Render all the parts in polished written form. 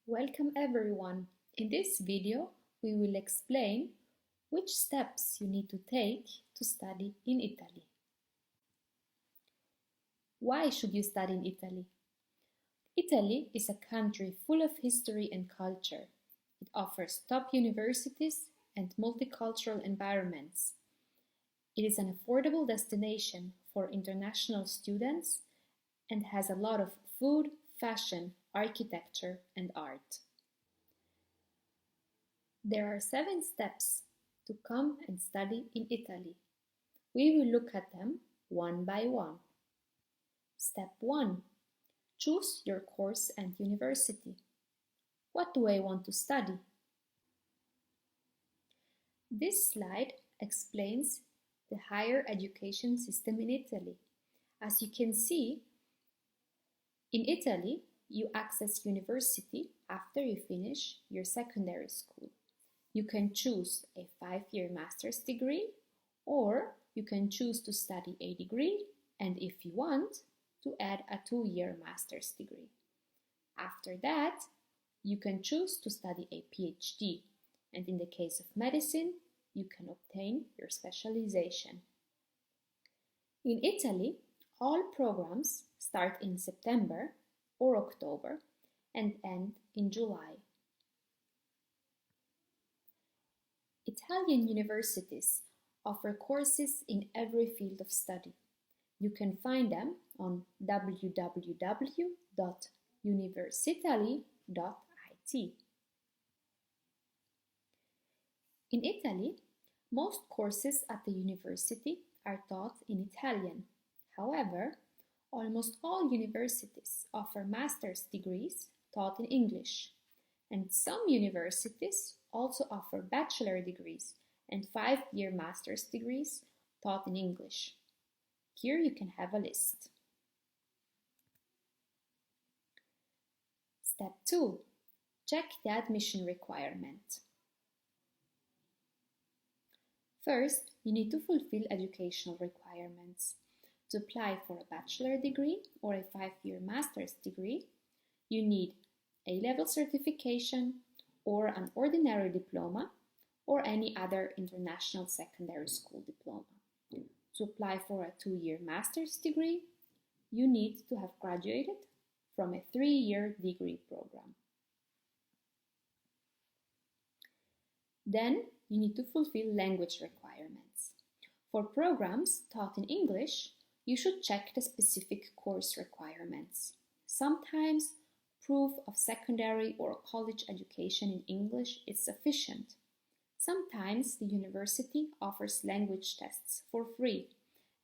Welcome everyone. In this video, we will explain which steps you need to take to study in Italy. Why should you study in Italy? Italy is a country full of history and culture. It offers top universities and multicultural environments. It is an affordable destination for international students and has a lot of food, fashion, architecture, and art. There are 7 steps to come and study in Italy. We will look at them one by one. Step 1. Choose your course and university. What do I want to study? This slide explains the higher education system in Italy. As you can see, in Italy, you access university after you finish your secondary school. You can choose a 5-year master's degree, or you can choose to study a degree and, if you want, to add a 2-year master's degree. After that, you can choose to study a PhD, and in the case of medicine, you can obtain your specialization. In Italy, all programs start in September or October and end in July. Italian universities offer courses in every field of study. You can find them on www.universitaly.it. In Italy, most courses at the university are taught in Italian. However, almost all universities offer master's degrees taught in English, and some universities also offer bachelor degrees and 5-year master's degrees taught in English. Here you can have a list. Step 2. Check the admission requirement. First, you need to fulfill educational requirements. To apply for a bachelor degree or a 5-year master's degree, you need A-level certification or an ordinary diploma or any other international secondary school diploma. To apply for a 2-year master's degree, you need to have graduated from a 3-year degree program. Then you need to fulfill language requirements. For programs taught in English, you should check the specific course requirements. Sometimes proof of secondary or college education in English is sufficient. Sometimes the university offers language tests for free,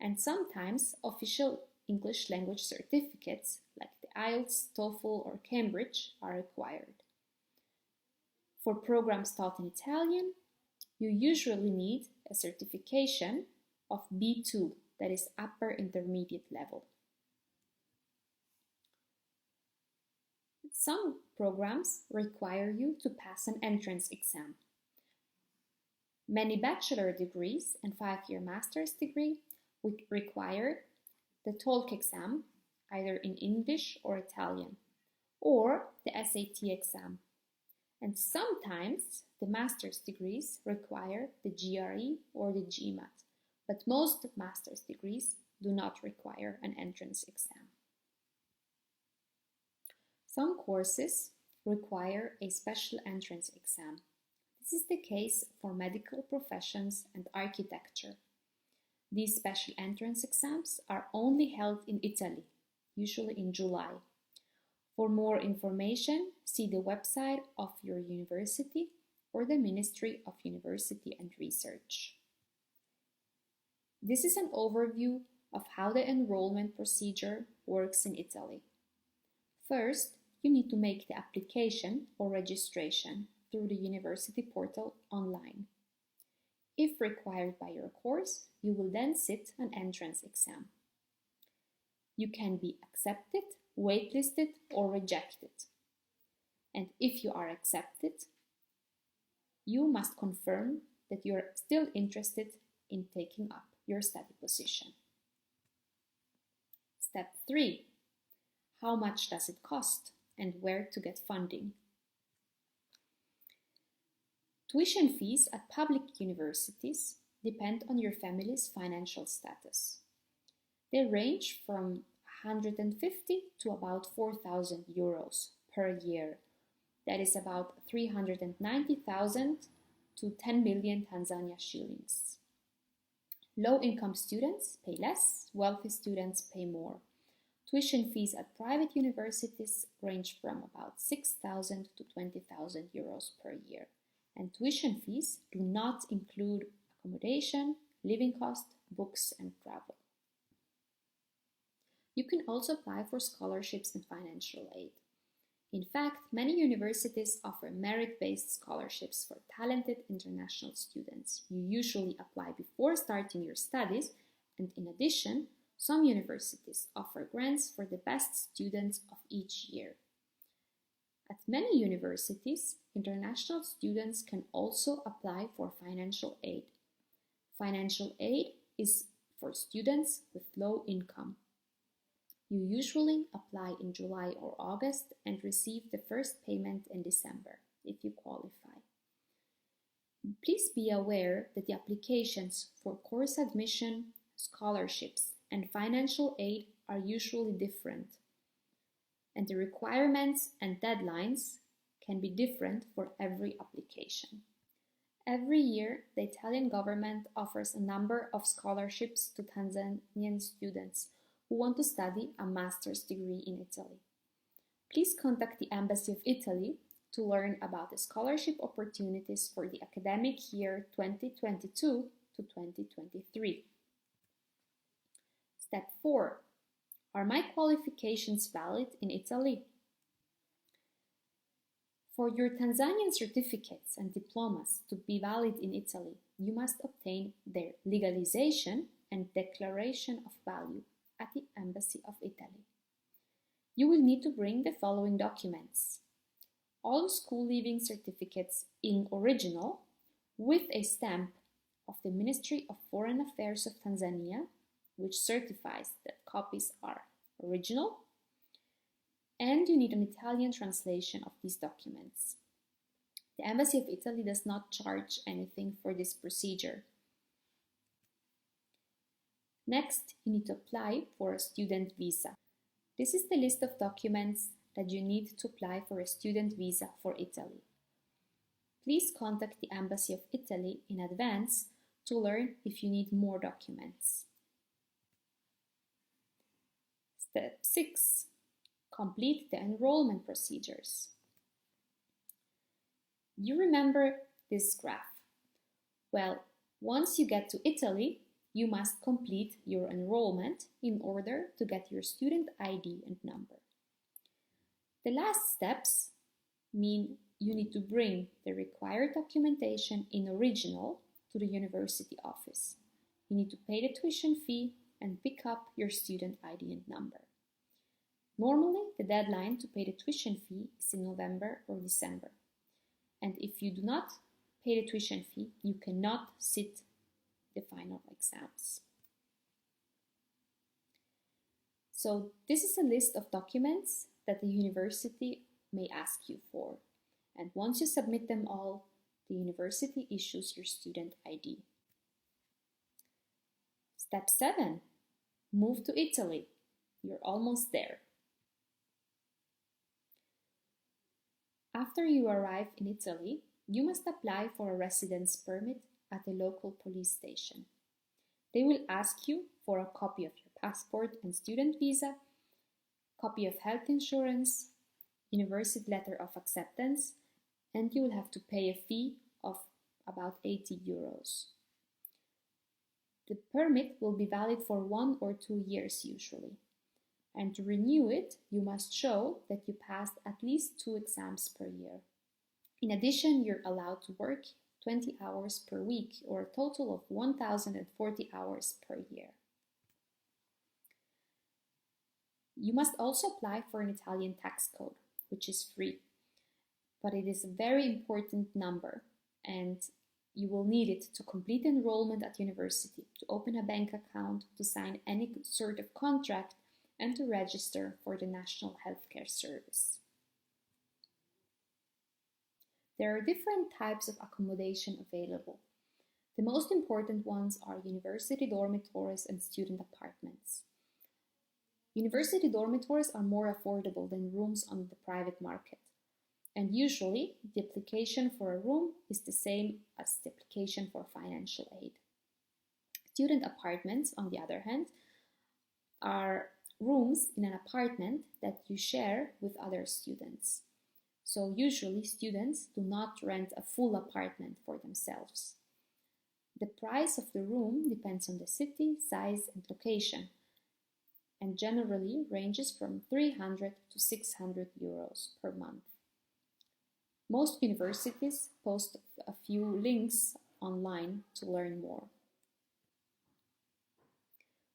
and sometimes official English language certificates like the IELTS, TOEFL, or Cambridge are required. For programs taught in Italian, you usually need a certification of B2, that is upper intermediate level. Some programs require you to pass an entrance exam. Many bachelor degrees and 5-year master's degree require the TOEFL exam, either in English or Italian, or the SAT exam. And sometimes the master's degrees require the GRE or the GMAT, but most master's degrees do not require an entrance exam. Some courses require a special entrance exam. This is the case for medical professions and architecture. These special entrance exams are only held in Italy, usually in July. For more information, see the website of your university or the Ministry of University and Research. This is an overview of how the enrollment procedure works in Italy. First, you need to make the application or registration through the university portal online. If required by your course, you will then sit an entrance exam. You can be accepted, waitlisted, or rejected. And if you are accepted, you must confirm that you are still interested in taking up your study position. Step 3. How much does it cost and where to get funding? Tuition fees at public universities depend on your family's financial status. They range from 150 to about 4,000 euros per year. That is about 390,000 to 10 million Tanzania shillings. Low-income students pay less, wealthy students pay more. Tuition fees at private universities range from about 6,000 to 20,000 euros per year. And tuition fees do not include accommodation, living cost, books, and travel. You can also apply for scholarships and financial aid. In fact, many universities offer merit-based scholarships for talented international students. You usually apply before starting your studies, and in addition, some universities offer grants for the best students of each year. At many universities, international students can also apply for financial aid. Financial aid is for students with low income. You usually apply in July or August and receive the first payment in December if you qualify. Please be aware that the applications for course admission, scholarships, and financial aid are usually different, and the requirements and deadlines can be different for every application. Every year, the Italian government offers a number of scholarships to Tanzanian students who want to study a master's degree in Italy. Please contact the Embassy of Italy to learn about the scholarship opportunities for the academic year 2022 to 2023. Step 4. Are my qualifications valid in Italy? For your Tanzanian certificates and diplomas to be valid in Italy, you must obtain their legalization and declaration of value at the Embassy of Italy. You will need to bring the following documents: all school leaving certificates in original with a stamp of the Ministry of Foreign Affairs of Tanzania, which certifies that copies are original, and you need an Italian translation of these documents. The Embassy of Italy does not charge anything for this procedure. Next, you need to apply for a student visa. This is the list of documents that you need to apply for a student visa for Italy. Please contact the Embassy of Italy in advance to learn if you need more documents. Step 6. Complete the enrollment procedures. You remember this graph? Well, once you get to Italy, you must complete your enrollment in order to get your student ID and number. The last steps mean you need to bring the required documentation in original to the university office. You need to pay the tuition fee and pick up your student ID and number. Normally, the deadline to pay the tuition fee is in November or December. And if you do not pay the tuition fee, you cannot sit the final exams. So this is a list of documents that the university may ask you for. And once you submit them all, the university issues your student ID. Step 7. Move to Italy. You're almost there. After you arrive in Italy, you must apply for a residence permit at the local police station. They will ask you for a copy of your passport and student visa, copy of health insurance, university letter of acceptance, and you will have to pay a fee of about 80 euros. The permit will be valid for 1 or 2 years usually. And to renew it, you must show that you passed at least 2 exams per year. In addition, you're allowed to work 20 hours per week, or a total of 1,040 hours per year. You must also apply for an Italian tax code, which is free, but it is a very important number, and you will need it to complete enrollment at university, to open a bank account, to sign any sort of contract, and to register for the National Healthcare Service. There are different types of accommodation available. The most important ones are university dormitories and student apartments. University dormitories are more affordable than rooms on the private market, and usually the application for a room is the same as the application for financial aid. Student apartments, on the other hand, are rooms in an apartment that you share with other students. So usually students do not rent a full apartment for themselves. The price of the room depends on the city, size, and location, and generally ranges from 300 to 600 euros per month. Most universities post a few links online to learn more.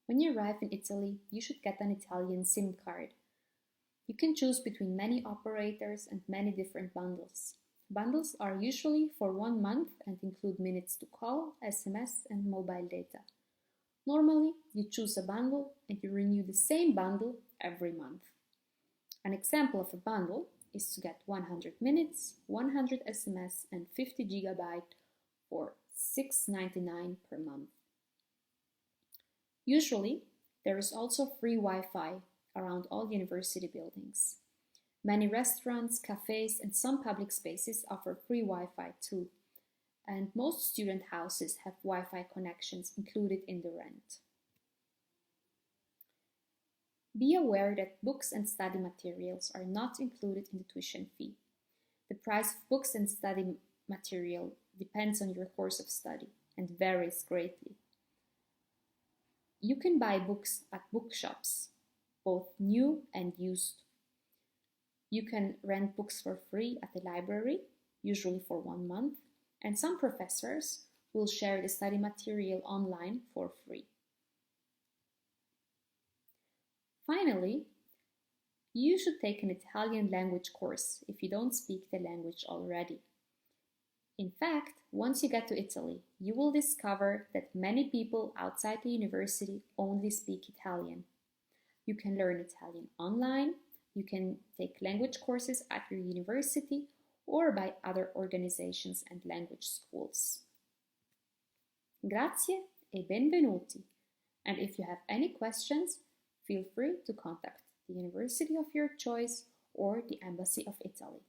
When you arrive in Italy, you should get an Italian SIM card. You can choose between many operators and many different bundles. Bundles are usually for 1 month and include minutes to call, SMS, and mobile data. Normally, you choose a bundle and you renew the same bundle every month. An example of a bundle is to get 100 minutes, 100 SMS, and 50 GB for €6.99 per month. Usually, there is also free Wi-Fi around all university buildings. Many restaurants, cafes, and some public spaces offer free Wi-Fi too, and most student houses have Wi-Fi connections included in the rent. Be aware that books and study materials are not included in the tuition fee. The price of books and study material depends on your course of study and varies greatly. You can buy books at bookshops, both new and used. You can rent books for free at the library, usually for 1 month, and some professors will share the study material online for free. Finally, you should take an Italian language course if you don't speak the language already. In fact, once you get to Italy, you will discover that many people outside the university only speak Italian. You can learn Italian online, you can take language courses at your university or by other organizations and language schools. Grazie e benvenuti. And if you have any questions, feel free to contact the university of your choice or the Embassy of Italy.